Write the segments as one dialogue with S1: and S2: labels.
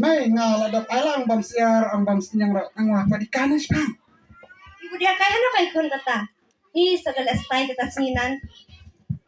S1: May ngala da palang bang siar ang bang sinyang ang wapa di kanas bang.
S2: Ibu dia kaya ano kay kun kata. Ni sagal estay kita singinan.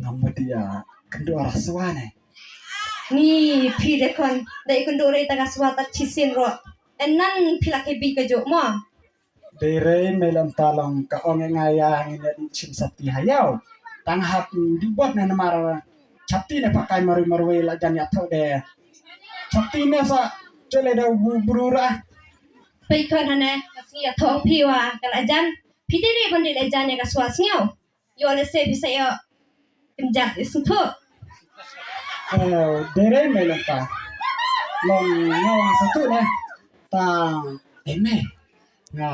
S1: Ngamo dia kedua rasuane.
S2: Ni pide kon da ikun dore ita kaswata chisin ro. Enan pila ke bi kejo mo.
S1: Dere melam talang ka onge ngaya ngina di cim sati hayau. Tanghap dibuat na namara. Chapti ne pakai maru-maru la jan ya tau de. Chapti ne sa chole da burura.
S2: Pai kon hane kasi ya thong piwa kal ajan. Pide re bandil ajan ya kaswa singaw. Yo le se bisa yo kenjat isu
S1: Dere melam ta. Long ngawang satu ne. Tang eme. Nga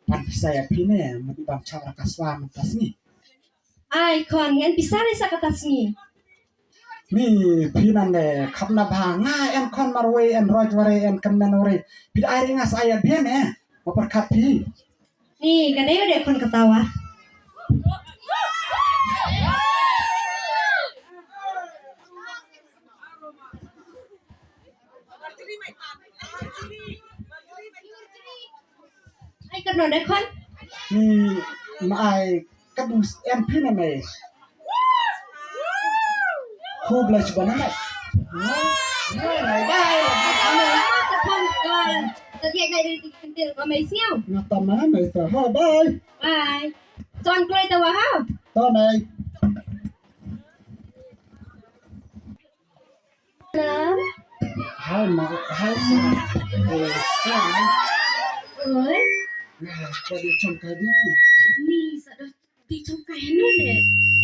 S1: pan saya pine mut bang cara kaswa mutas ni.
S2: Ai kon ngan bisa le sa kata singi.
S1: Mi pinan le kapna banga en kon marwe en rojware en kemenore. Pid aire ngas ayat bien memperkat pi.
S2: Ni kadai udah kon ketawa. Ai kan udah kon.
S1: Mi mai kabus en pinan le. Ku belajar banana.
S2: Bye. Kon kon. Tadi kayak dari kentil kamay siaw.
S1: Ngata mana itu? Ha bye.
S2: Bye. Son kulay tawa ha.
S1: Ta này. Hai mà hai sa.
S2: Oi.
S1: Nah, tadi congkai dia.
S2: Ni sada di congkai nun ne.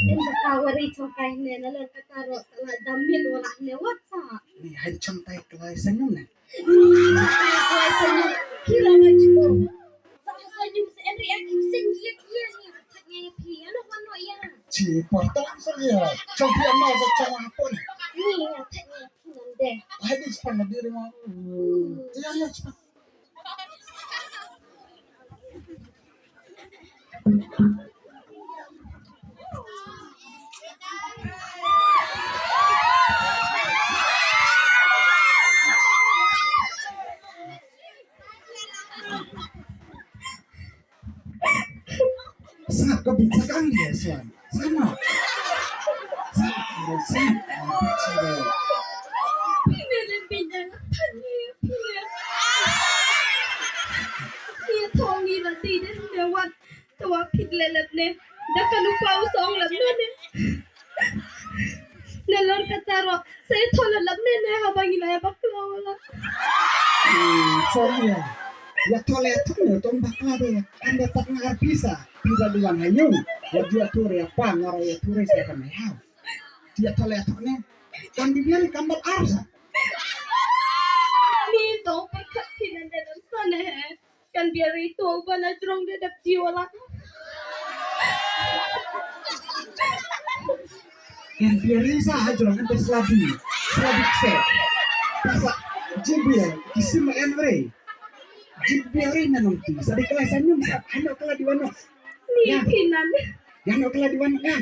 S2: En sakawari congkai ne nalan kataro tala damin wala ne WhatsApp.
S1: Ni hai congkai kelai senyum ne.
S2: Kulay senyum. Kira ngaco. Senyum se Henry akim senjia kia ni. Katanya pi ano kano ya.
S1: Ci portal saja. Congkai mau sa cong apa ne?
S2: Ni katanya kinan deh.
S1: Hai di sepana diri mau. Iya ya cepat. Sangat kebijakan dia Swan. Sama. Sama.
S2: Pindah tanya pindah. Sia thong ni la ti de ne wat tawa phit le lep ne da kanu pau song lep ne ne lor kataro sai thola lep ne ha bangi la bakla wala.
S1: Sorry ya. Ya tole tuh tong bakal deh. Anda tak ngar bisa. Tidak bilang hayung. Ya dia tuh ya pan ngara ya tuh saya kan hayau. Dia tole tuh ne. Kan dibiar kambat arsa.
S2: Ni tong perkat pinan de dan sana he kan biar itu bana jrong de dap jiwala.
S1: Yang biarisa aja kan beslabi. Slabi se. Pasa jibiar kisima enre. Jibiarin nanti. Sadi kelas senyum sa. Hano kala di wano.
S2: Ni pinan.
S1: Hano kala di wano kan.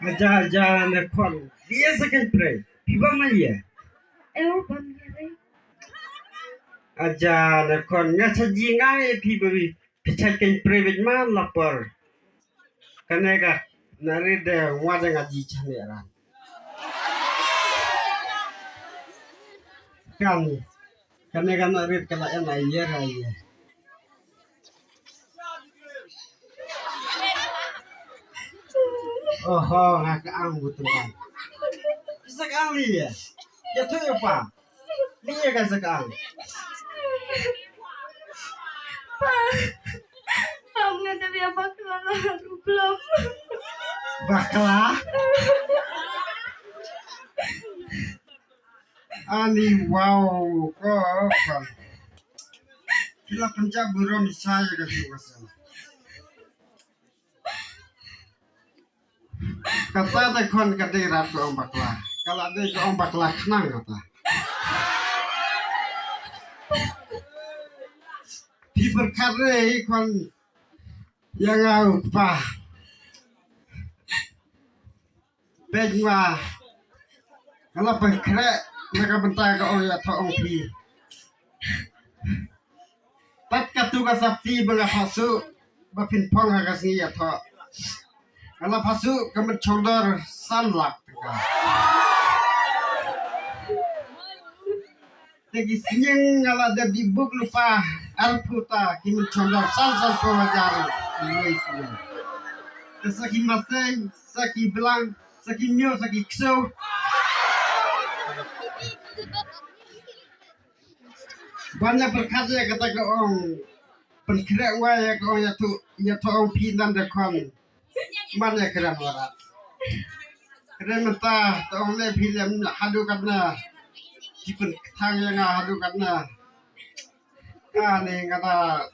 S3: Aja na kon. Dia second pray. Piba maya.
S2: Ban
S3: Aja na kon nga saji ngai piba bi. Second pray with ma lapar. Kanega nari de wada ngaji chanera. Kanega nari kala ena yera ye. Oh, ngakaang betul kan. Sekang liya. Ya tuh apa? Liya kan sekang.
S2: Kamu nggak tapi apa kalau belum.
S3: Bakla. Ani wow kok. Bila Punjab buron saya kasi wasal. Kata ada kon kadai ratu orang bakla. Kalau ada ke orang bakla kenang kata. Di perkara kon yang au pa. Bejwa. Kalau perkara mereka bentar ke orang ya tak orang pi. Tat katuga sapti banga pasu bapin pong hagasni ya tak. Kalau pasu kamu condor sanlak tega. Tegi sinyeng kalau ada bibuk lupa alputa kimun condor sal pewajar mulai sinyeng. Saki masai, saki belang, saki mio, saki ksau. Banyak berkata kata ke orang penkira waya ke orang ya tu orang pindan dekon. Mana kira warat. Kira mentah tu orang le film hadu katna. Jipun tang yang hadu katna. Ni kata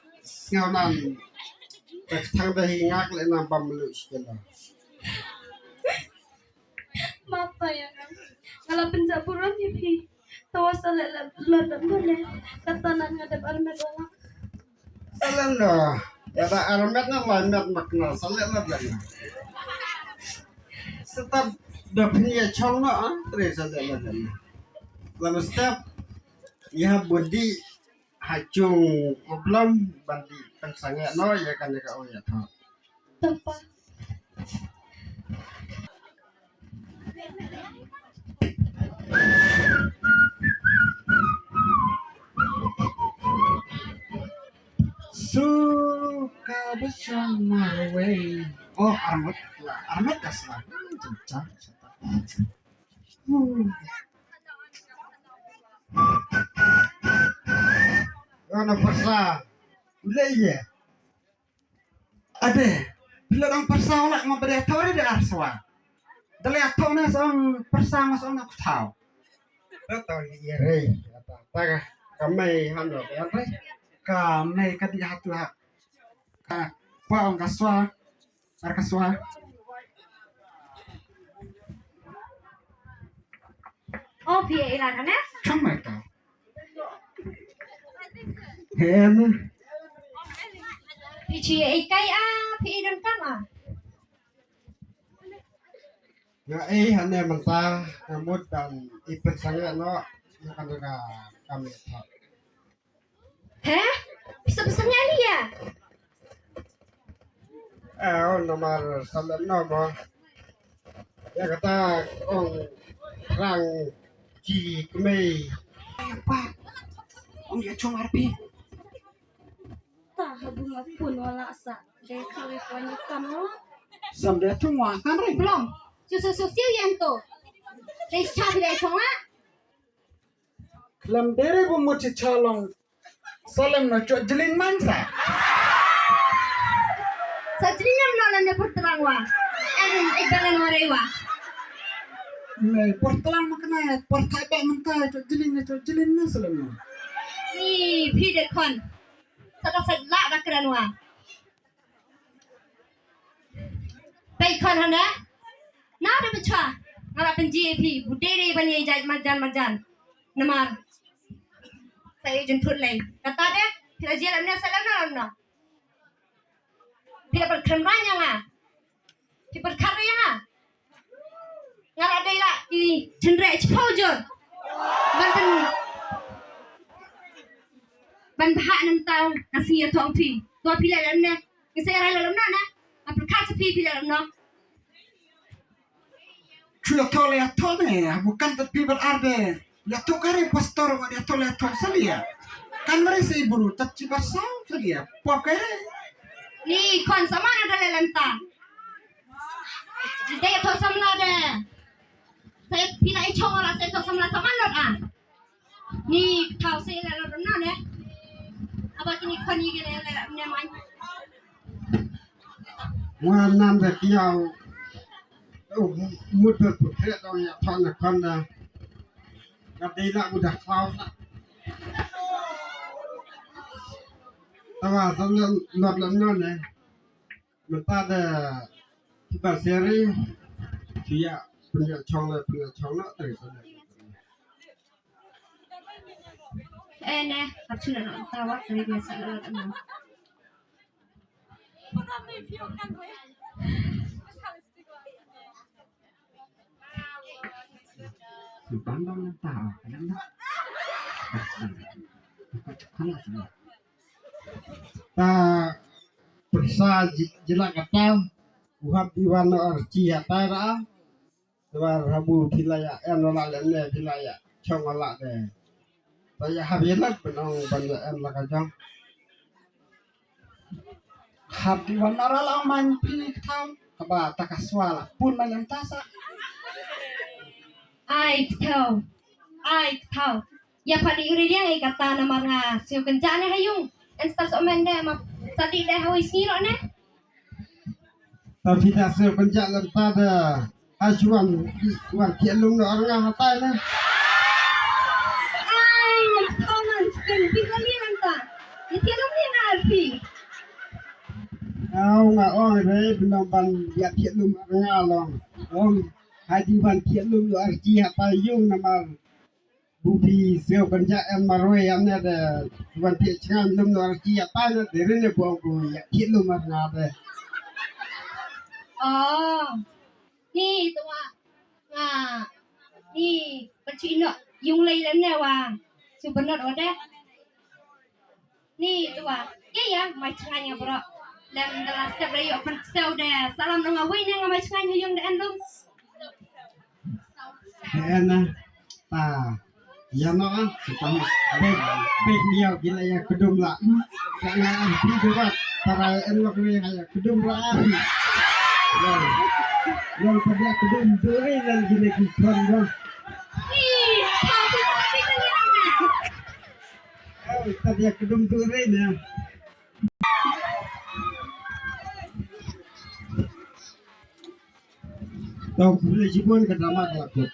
S3: ngaunan. Tang dah hingak le nampak melus kena.
S2: Mapa ya kan? Kalau pencaburan ya pi. Tawa salah ladam boleh. Katanan ngadap armet orang.
S3: Salam dah. Kata armet na lainat makna salah lah dah. Setiap dapnya chong na terus salah lah dah. Lama setiap ya budi hacung problem bandi pensangnya no ya kan ya kau ya tu.
S2: Tanpa.
S1: Suka bersama way. Oh, armet kaslah. Cincang.
S3: Ana persa. Ulai ya.
S1: Ada. Bila orang persa nak memberi tahu dia arswa. Dari tahu ni seorang persa masuk nak tahu.
S3: Tahu ya rei. Apa kami hanu ya rei.
S1: Kami kadi hatu hak. Kau kaswa. Arkaswa.
S2: Oh, pia ilan kan ya?
S1: Kamai kau.
S3: Hena.
S2: Pici ikai pi idan kama.
S3: Ya hanya mentah rambut dan ipet sangat no akan juga kami tak.
S2: Heh? Bisa-bisanya ni ya?
S3: Nomor salam nomor. Ya kata orang ji kemei.
S1: Apa? Om ya cuma arpi.
S2: Tak bunga pun wala sa. Dek kali punya kamu.
S1: Sampai tu makan rei.
S2: Belum. Susu yang tu. Dek cabi dek cuma.
S1: Lam dere bu muci calong. Salam na cok jelin mansa.
S2: Sajrinya menolong dia perterang wa. Ibalan warewa.
S1: Nei portalang makna portai ba mangka cok jelin na salam na.
S2: Ni pi dek kon. Sada sedlak dah keran wa. Baik kon hana. Nah ada baca. Ngara penji budere bani jaj majan. Namar. Saya jemput lagi. Kata dia, kita jalan ni salam na. Bila berkeremanya lah. Bila berkarya lah. Nggak ada lah. Ini cendera cepau je. Ban bahak nam tahu kasih ya tuang pi. Tuang pi lah dalam ni. Saya rasa dalam na. Apa kasih pi dalam na.
S1: Cuy tole ni bukan tapi berarti. Ya tu kare pastor wa ya tole salia. Kan mereka ibu tak ciba sang salia. Pakai
S2: Ni kon sama ada dalam ta. Dia tu sama ada. Saya pina icong orang saya tu sama lot ah. Ni tahu saya dalam na ne. Apa kini kon ni gini dalam ni main.
S3: Wanam dah kiau. Mudah putih tu ya thang kan dah. Kadai nak mudah kau nak. tawa sambil lot non ya menta ada kita seri dia punya chong nak terus
S2: nè tập trung là tao bắt lấy người sợ là tao nói
S1: Subang dong tahu kenapa
S3: ta persa jelak kata buat diwana arci ta ra dua rabu tilaya nolak lene tilaya chong olak de saya habilat benong banyak la kajang
S1: hab di wan nara lang man pi thau kaba takaswala pun man tasa
S2: ai thao ya phadi uri dia ngai kata nama nga siu kencane hayung instas omende ma tadi dah hoi siro ne
S3: tapi tak se pencak lenta de ajuan wan kielum no orang hatai na
S2: ai nam thao nan ken pi kali nanta itu dong ni na alfi
S3: au nga ong re benong ban biat kielum orang along ong hadi ban kielum no arci hatai yung namar bupi seo pencak en maroi amne de wan ti changan lum no arci hatai na de rene buang bu ya kielum orang ade
S2: ni tua nga ni pacino yung lay lan ne wa su benar ode ni tua ya mai changanya bro dan dalam setiap dari open sel de salam dengan wei ne mai changanya yung de endum
S3: ena ta ya no an supam bek niau gila ya kedum la karena anti juga para elok ni ya kedum la yang pada kedum duri dan gila kikon dong tadi ya kedum duri ni tahu boleh jibun ke dalam lakut